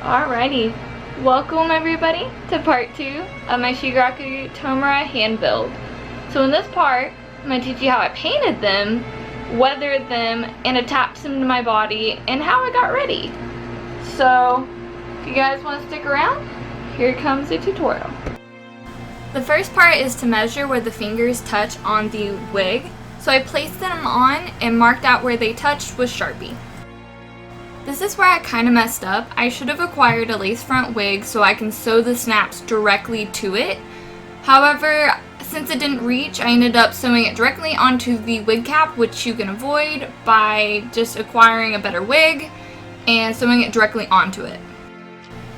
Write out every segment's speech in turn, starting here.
Alrighty, welcome everybody to part 2 of my Shigaraki Tomura hand build. So in this part, I'm going to teach you how I painted them, weathered them, and attached them to my body, and how I got ready. So, if you guys want to stick around, here comes the tutorial. The first part is to measure where the fingers touch on the wig. So I placed them on and marked out where they touched with Sharpie. This is where I kind of messed up. I should have acquired a lace front wig so I can sew the snaps directly to it. However, since it didn't reach, I ended up sewing it directly onto the wig cap, which you can avoid by just acquiring a better wig and sewing it directly onto it.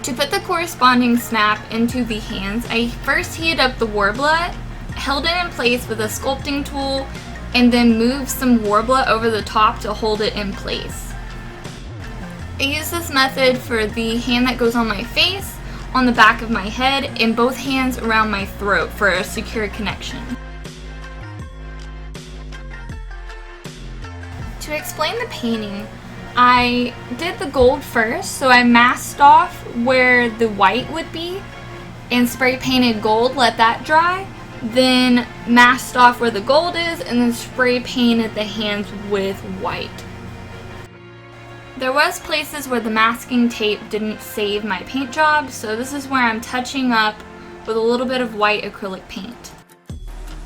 To put the corresponding snap into the hands, I first heated up the Warbler, held it in place with a sculpting tool, and then moved some Warbler over the top to hold it in place. I use this method for the hand that goes on my face, on the back of my head, and both hands around my throat for a secure connection. To explain the painting, I did the gold first, so I masked off where the white would be and spray painted gold, let that dry, then masked off where the gold is, and then spray painted the hands with white. There was places where the masking tape didn't save my paint job, so this is where I'm touching up with a little bit of white acrylic paint.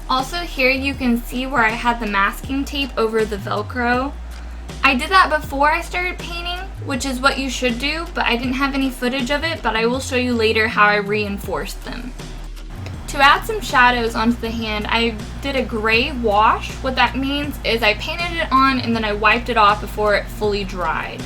Also here you can see where I had the masking tape over the Velcro. I did that before I started painting, which is what you should do, but I didn't have any footage of it, but I will show you later how I reinforced them. To add some shadows onto the hand, I did a gray wash. What that means is I painted it on and then I wiped it off before it fully dried.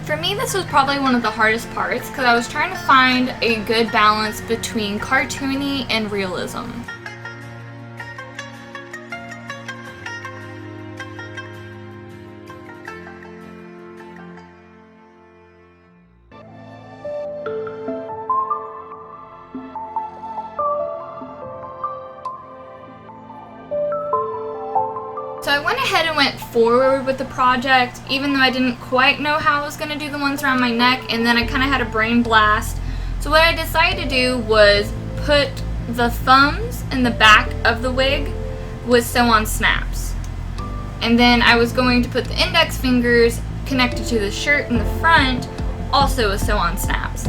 For me, this was probably one of the hardest parts because I was trying to find a good balance between cartoony and realism. So I went ahead and went forward with the project, even though I didn't quite know how I was going to do the ones around my neck, and then I kind of had a brain blast. So what I decided to do was put the thumbs in the back of the wig with sew-on snaps. And then I was going to put the index fingers connected to the shirt in the front, also with sew-on snaps.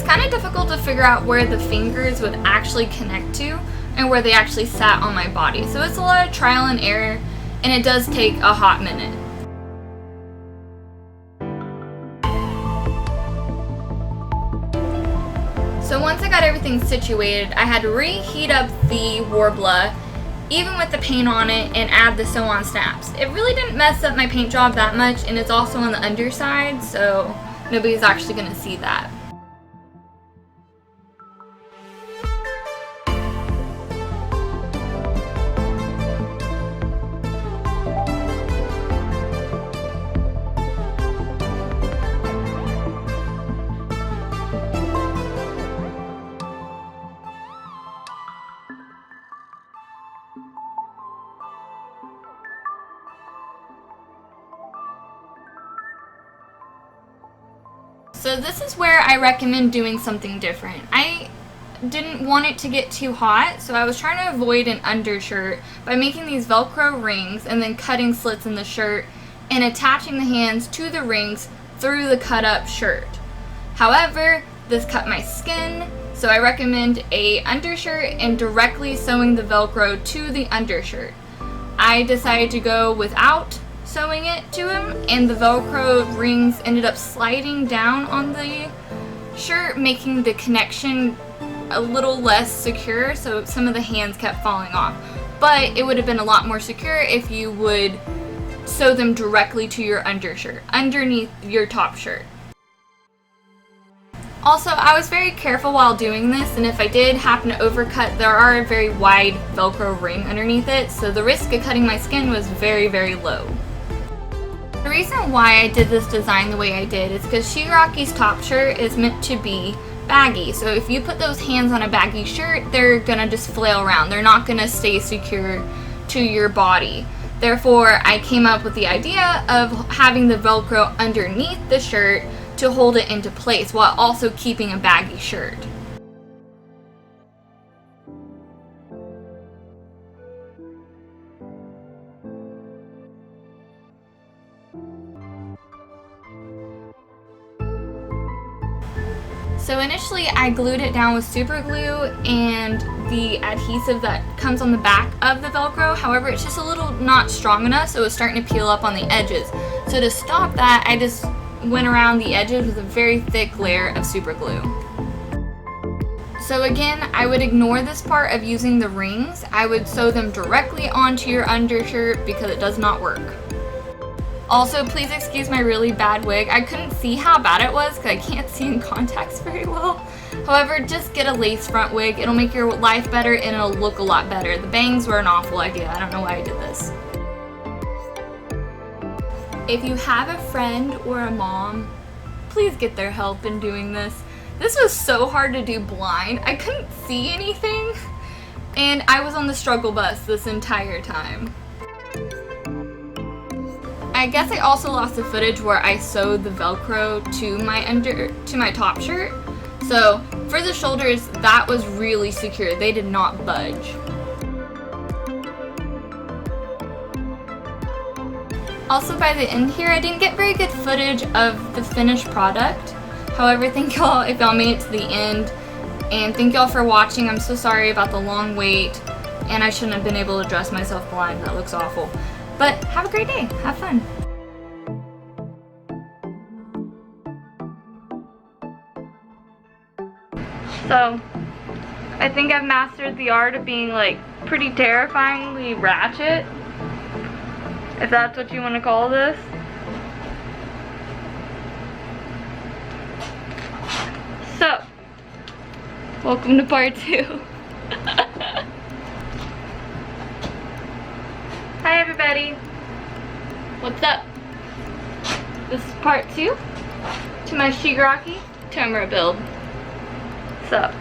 Kind of difficult to figure out where the fingers would actually connect to and where they actually sat on my body. So it's a lot of trial and error, and it does take a hot minute. So once I got everything situated, I had to reheat up the Warbler, even with the paint on it, and add the sew-on snaps. It really didn't mess up my paint job that much, and it's also on the underside, so nobody's actually going to see that. So this is where I recommend doing something different. I didn't want it to get too hot, so I was trying to avoid an undershirt by making these Velcro rings and then cutting slits in the shirt and attaching the hands to the rings through the cut up shirt. However, this cut my skin, so I recommend a undershirt and directly sewing the Velcro to the undershirt. I decided to go without sewing it to him, and the Velcro rings ended up sliding down on the shirt, making the connection a little less secure, so some of the hands kept falling off. But it would have been a lot more secure if you would sew them directly to your undershirt, underneath your top shirt. Also, I was very careful while doing this, and if I did happen to overcut, there are a very wide Velcro ring underneath it, so the risk of cutting my skin was very, very low. The reason why I did this design the way I did is because Shigaraki's top shirt is meant to be baggy. So if you put those hands on a baggy shirt, they're gonna just flail around. They're not gonna stay secure to your body. Therefore, I came up with the idea of having the Velcro underneath the shirt to hold it into place while also keeping a baggy shirt. So initially I glued it down with super glue and the adhesive that comes on the back of the Velcro. However, it's just a little not strong enough, so it's starting to peel up on the edges. So to stop that, I just went around the edges with a very thick layer of super glue. So again, I would ignore this part of using the rings. I would sew them directly onto your undershirt because it does not work. Also, please excuse my really bad wig. I couldn't see how bad it was because I can't see in contacts very well. However, just get a lace front wig. It'll make your life better and it'll look a lot better. The bangs were an awful idea. I don't know why I did this. If you have a friend or a mom, please get their help in doing this. This was so hard to do blind. I couldn't see anything and I was on the struggle bus this entire time. I guess I also lost the footage where I sewed the Velcro to my top shirt. So for the shoulders, that was really secure. They did not budge. Also by the end here, I didn't get very good footage of the finished product. However, thank y'all if y'all made it to the end. And thank y'all for watching. I'm so sorry about the long wait. And I shouldn't have been able to dress myself blind. That looks awful. But have a great day. Have fun. So, I think I've mastered the art of being like pretty terrifyingly ratchet, if that's what you want to call this. So, welcome to part 2. Hi everybody, what's up? This is part 2 to my Shigaraki Tomura build. What's up?